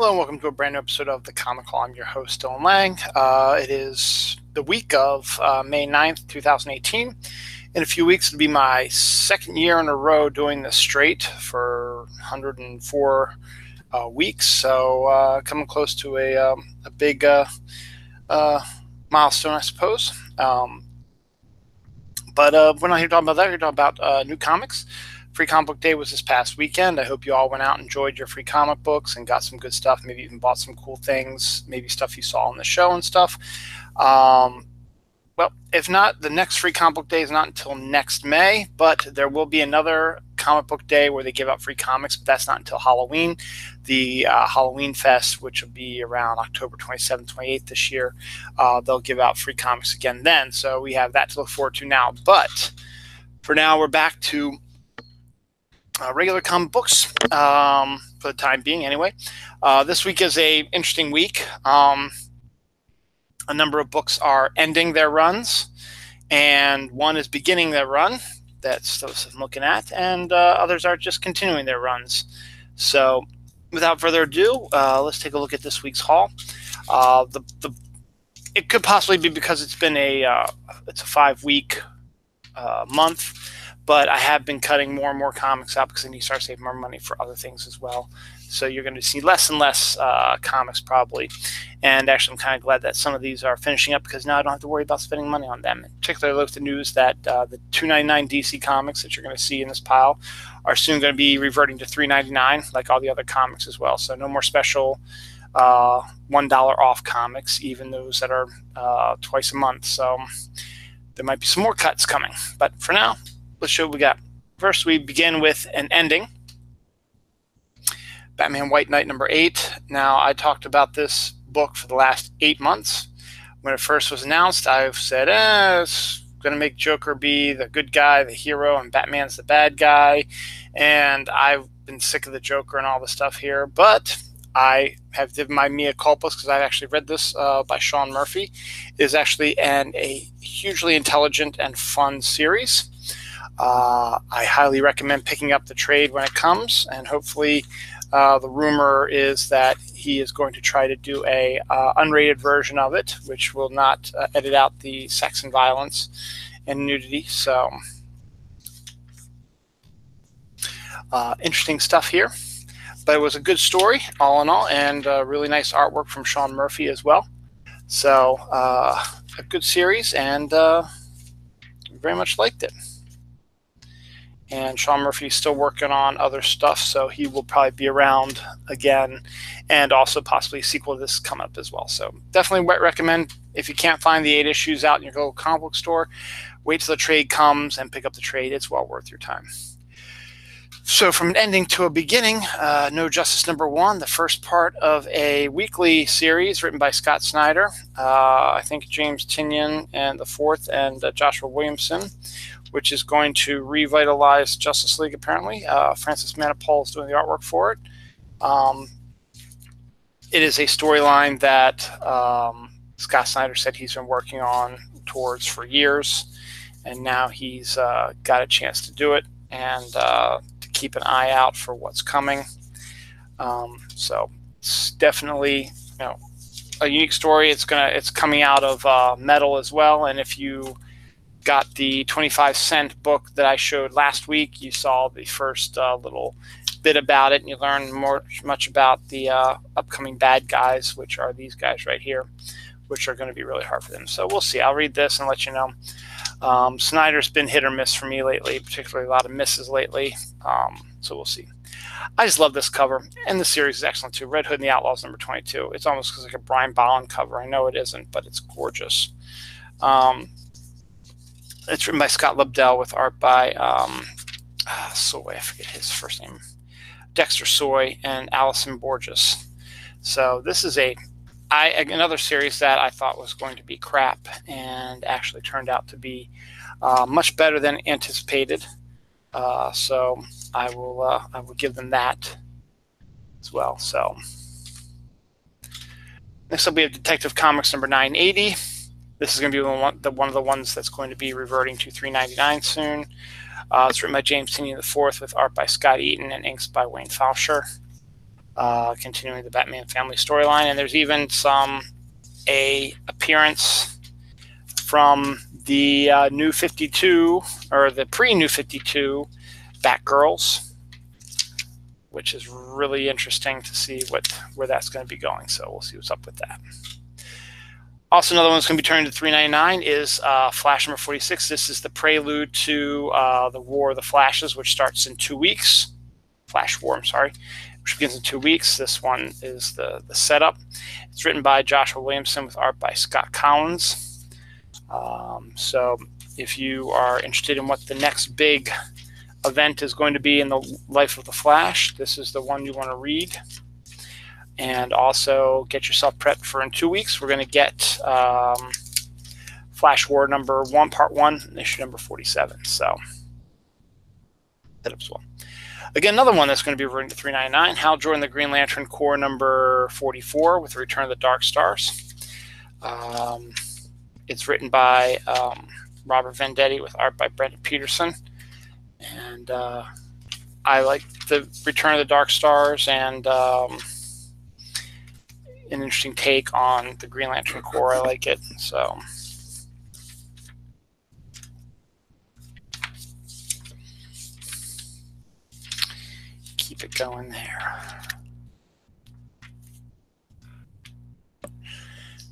Hello and welcome to a brand new episode of The Comic Call. I'm your host, Dylan Lang. It is the week of May 9th, 2018. In a few weeks, it'll be my second year in a row doing this straight for 104 weeks. So coming close to a big milestone, I suppose. But we're not here talking about that. We're here talking about new comics. Free Comic Book Day was this past weekend. I hope you all went out and enjoyed your free comic books and got some good stuff. Maybe even bought some cool things, maybe stuff you saw on the show and stuff. Well, if not, the next Free Comic Book Day is not until next May, but there will be another comic book day where they give out free comics, but that's not until Halloween. The Halloween Fest, which will be around October 27th, 28th this year, they'll give out free comics again then. So we have that to look forward to now. But for now, we're back to regular comic books for the time being anyway. This week is a interesting week. A number of books are ending their runs, and one is beginning their run. That's what I'm looking at, and others are just continuing their runs. So without further ado, let's take a look at this week's haul. It could possibly be because it's been it's a 5-week month, but I have been cutting more and more comics out because I need to start saving more money for other things as well. So you're going to see less and less comics probably. And actually, I'm kind of glad that some of these are finishing up because now I don't have to worry about spending money on them. Particularly with the news that the $2.99 DC comics that you're going to see in this pile are soon going to be reverting to $3.99 like all the other comics as well. So no more special $1 off comics, even those that are twice a month. So there might be some more cuts coming. But for now, let's show what we got. First, we begin with an ending. Batman White Knight number 8. Now, I talked about this book for the last 8 months. When it first was announced, I've said, it's going to make Joker be the good guy, the hero, and Batman's the bad guy. And I've been sick of the Joker and all the stuff here. But I have given my mea culpas because I've actually read this by Sean Murphy. It is actually a hugely intelligent and fun series. I highly recommend picking up the trade when it comes, and hopefully the rumor is that he is going to try to do a unrated version of it, which will not edit out the sex and violence and nudity. So interesting stuff here. But it was a good story, all in all, and really nice artwork from Sean Murphy as well. So a good series, and very much liked it. And Sean Murphy's still working on other stuff, so he will probably be around again, and also possibly a sequel to this come up as well. So definitely recommend, if you can't find the 8 issues out in your local comic book store, wait till the trade comes and pick up the trade. It's well worth your time. So from an ending to a beginning, No Justice number 1, the first part of a weekly series written by Scott Snyder, I think James Tynion and the 4th, and Joshua Williamson, which is going to revitalize Justice League, apparently. Francis Manapul is doing the artwork for it. It is a storyline that Scott Snyder said he's been working on towards for years, and now he's got a chance to do it and to keep an eye out for what's coming. So it's definitely, a unique story. It's coming out of Metal as well, and if you got the 25-cent book that I showed last week, you saw the first little bit about it, and you learned much about the upcoming bad guys, which are these guys right here, which are going to be really hard for them. So we'll see. I'll read this and let you know. Snyder's been hit or miss for me lately, particularly a lot of misses lately. So we'll see. I just love this cover, and the series is excellent too. Red Hood and the Outlaws number 22. It's almost like a Brian Bolland cover. I know it isn't, but it's gorgeous. It's written by Scott Lobdell with art by Soy, I forget his first name, Dexter Soy, and Allison Borges. So this is another series that I thought was going to be crap, and actually turned out to be much better than anticipated. So I will give them that as well. So next up we have Detective Comics number 980. This is going to be one of the ones that's going to be reverting to $3.99 soon. It's written by James Tynion IV with art by Scott Eaton and inks by Wayne Faucher. continuing the Batman family storyline. And there's even a appearance from the New 52, or the pre-New 52 Batgirls, which is really interesting to see where that's going to be going. So we'll see what's up with that. Also, another one that's going to be turning to $3.99 is Flash number 46. This is the prelude to the War of the Flashes, which starts in 2 weeks. Flash War, I'm sorry, which begins in 2 weeks. This one is the setup. It's written by Joshua Williamson with art by Scott Collins. So if you are interested in what the next big event is going to be in the life of the Flash, this is the one you want to read. And also get yourself prepped for in 2 weeks. We're going to get Flash War number 1, part 1, issue number 47. So that as well. Again, another one that's going to be written to $3.99, Hal Jordan, the Green Lantern Corps number 44 with the Return of the Dark Stars. It's written by Robert Venditti with art by Brendan Peterson. And I like the Return of the Dark Stars, and an interesting take on the Green Lantern Corps. I like it. So keep it going there.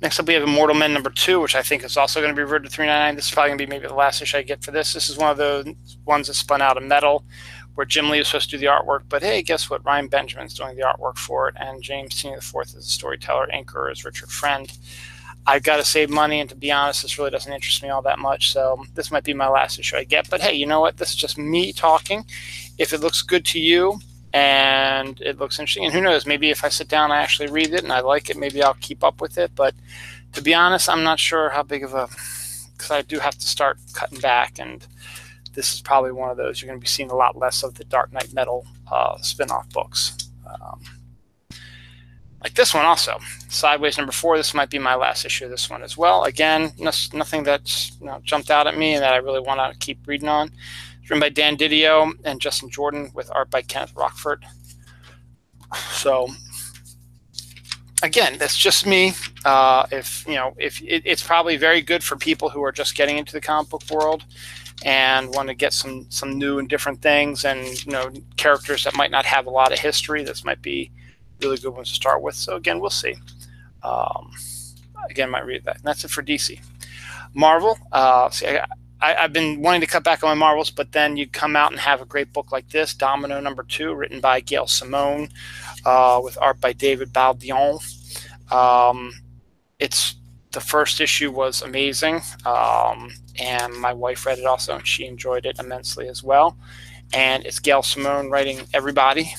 Next up, we have Immortal Men number 2, which I think is also going to be reverted to $3.99. This is probably going to be maybe the last issue I get for this. This is one of the ones that spun out of Metal, where Jim Lee was supposed to do the artwork, but hey, guess what? Ryan Benjamin's doing the artwork for it, and James Tierney IV is the storyteller. Anchor is Richard Friend. I've got to save money, and to be honest, this really doesn't interest me all that much, so this might be my last issue I get. But hey, you know what? This is just me talking. If it looks good to you, and it looks interesting, and who knows, maybe if I sit down and I actually read it and I like it, maybe I'll keep up with it. But to be honest, I'm not sure how big of a, because I do have to start cutting back, and this is probably one of those you're going to be seeing a lot less of the Dark Knight Metal spin-off books. Like this one also, Sideways number 4. This might be my last issue of this one as well. Again, nothing that's jumped out at me and that I really want to keep reading on. It's written by Dan Didio and Justin Jordan with art by Kenneth Rockford. So again, that's just me. If it's probably very good for people who are just getting into the comic book world and want to get some new and different things, and characters that might not have a lot of history. This might be really good ones to start with. So again, we'll see. Again, might read that. And that's it for DC. Marvel. I've been wanting to cut back on my Marvels, but then you come out and have a great book like this, Domino number 2, written by Gail Simone, with art by David Baldion. The first issue was amazing, and my wife read it also, and she enjoyed it immensely as well. And it's Gail Simone writing everybody,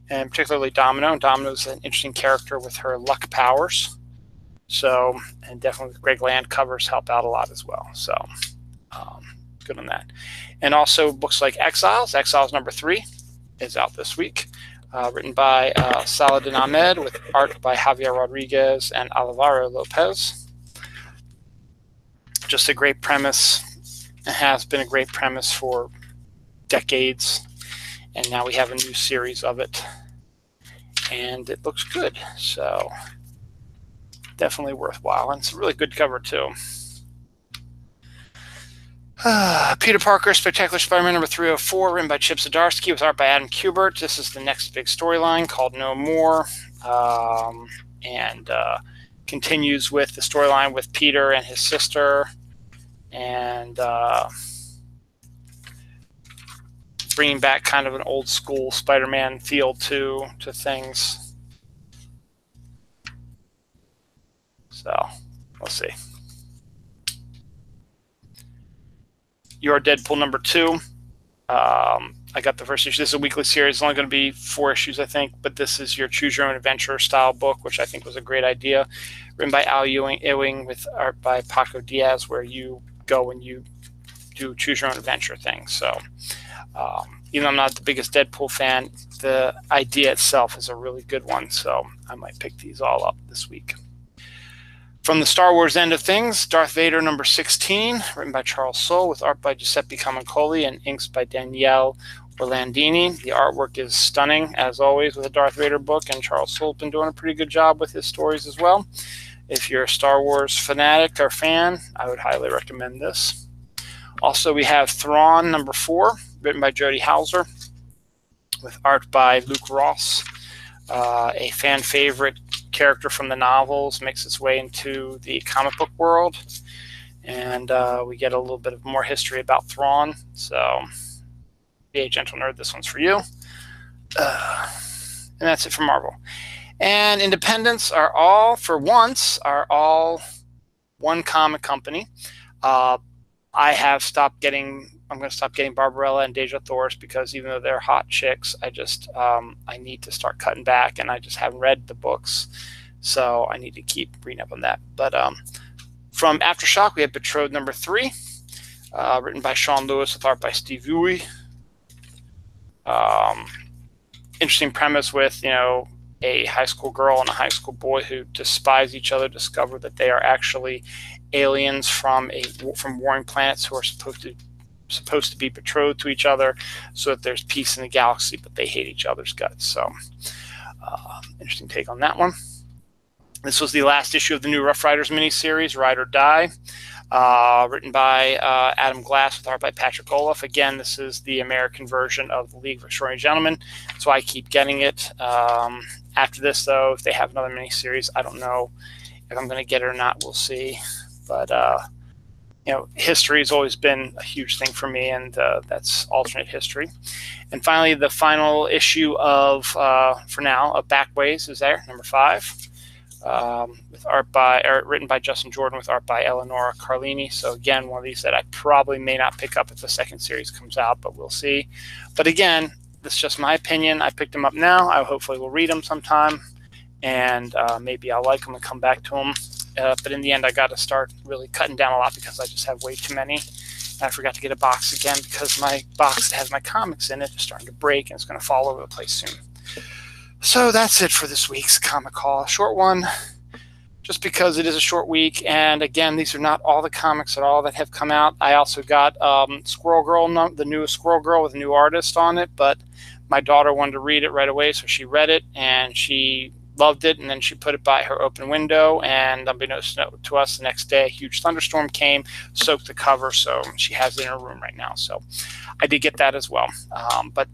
and particularly Domino. And Domino's an interesting character with her luck powers. So, and definitely Greg Land covers help out a lot as well. So, good on that. And also books like Exiles. Exiles number 3 is out this week. Written by Saladin Ahmed with art by Javier Rodriguez and Alvaro Lopez. Just a great premise. It has been a great premise for decades, and now we have a new series of it, and it looks good. So definitely worthwhile, and it's a really good cover too. Peter Parker, Spectacular Spider-Man number 304, written by Chip Zdarsky with art by Adam Kubert. This is the next big storyline called No More, and continues with the storyline with Peter and his sister, and bringing back kind of an old school Spider-Man feel to things. So we'll see. Your Deadpool number 2. I got the first issue. This is a weekly series. It's only going to be 4 issues, I think, but this is your Choose Your Own Adventure style book, which I think was a great idea. Written by Al Ewing with art by Paco Diaz, where you go and you do Choose Your Own Adventure things. So even though I'm not the biggest Deadpool fan, the idea itself is a really good one. So I might pick these all up this week. From the Star Wars end of things, Darth Vader number 16, written by Charles Soule with art by Giuseppe Camuncoli and inks by Danielle Orlandini. The artwork is stunning, as always, with a Darth Vader book, and Charles Soule's been doing a pretty good job with his stories as well. If you're a Star Wars fanatic or fan, I would highly recommend this. Also, we have Thrawn #4, written by Jody Hauser, with art by Luke Ross, a fan favorite character from the novels, makes its way into the comic book world, and we get a little bit of more history about Thrawn. So, be a gentle nerd, this one's for you. And that's it for Marvel. And independents are all, for once, are all one comic company. I have stopped getting, I'm going to stop getting Barbarella and Deja Thoris, because even though they're hot chicks, I just, I need to start cutting back, and I just haven't read the books. So I need to keep reading up on that. But from Aftershock, we have Betrothed #3, written by Sean Lewis with art by Steve Uwe. Interesting premise with, a high school girl and a high school boy who despise each other, discover that they are actually aliens from warring planets who are supposed to be betrothed to each other, so that there's peace in the galaxy, but they hate each other's guts. So interesting take on that one. This was the last issue of the new Rough Riders miniseries, Ride or Die, written by Adam Glass with art by Patrick Olaf. Again, this is the American version of the League of Extraordinary Gentlemen, so I keep getting it. After this, though, if they have another miniseries, I don't know if I'm going to get it or not. We'll see. But history has always been a huge thing for me, and that's alternate history. And finally, the final issue of, for now, of Backways is there, #5. With art by, written by Justin Jordan, with art by Eleonora Carlini. So again, one of these that I probably may not pick up if the second series comes out, but we'll see. But again, this is just my opinion. I picked them up now. I hopefully will read them sometime, and maybe I'll like them and come back to them. But in the end, I got to start really cutting down a lot, because I just have way too many. And I forgot to get a box again, because my box that has my comics in it is starting to break, and it's going to fall over the place soon. So that's it for this week's Comic Haul. Short one, just because it is a short week. And again, these are not all the comics at all that have come out. I also got Squirrel Girl, the newest Squirrel Girl with a new artist on it. But my daughter wanted to read it right away, so she read it, and she loved it. And then she put it by her open window. And unbeknownst to us, the next day, a huge thunderstorm came, soaked the cover. So she has it in her room right now. So I did get that as well. But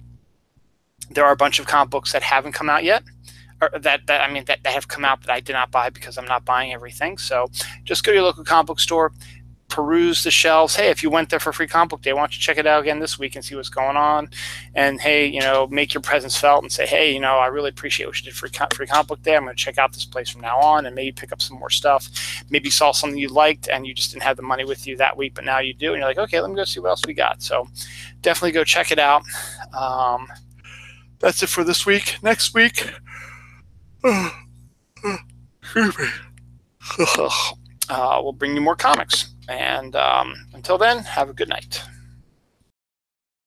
there are a bunch of comic books that haven't come out yet, or that have come out that I did not buy, because I'm not buying everything. So just go to your local comic book store, peruse the shelves. Hey, if you went there for Free Comic Book Day, why don't you check it out again this week and see what's going on? And hey, make your presence felt and say, hey, I really appreciate what you did for Free Comic Book Day. I'm going to check out this place from now on, and maybe pick up some more stuff. Maybe you saw something you liked and you just didn't have the money with you that week, but now you do, and you're like, okay, let me go see what else we got. So definitely go check it out. That's it for this week. Next week, we'll bring you more comics. And until then, have a good night.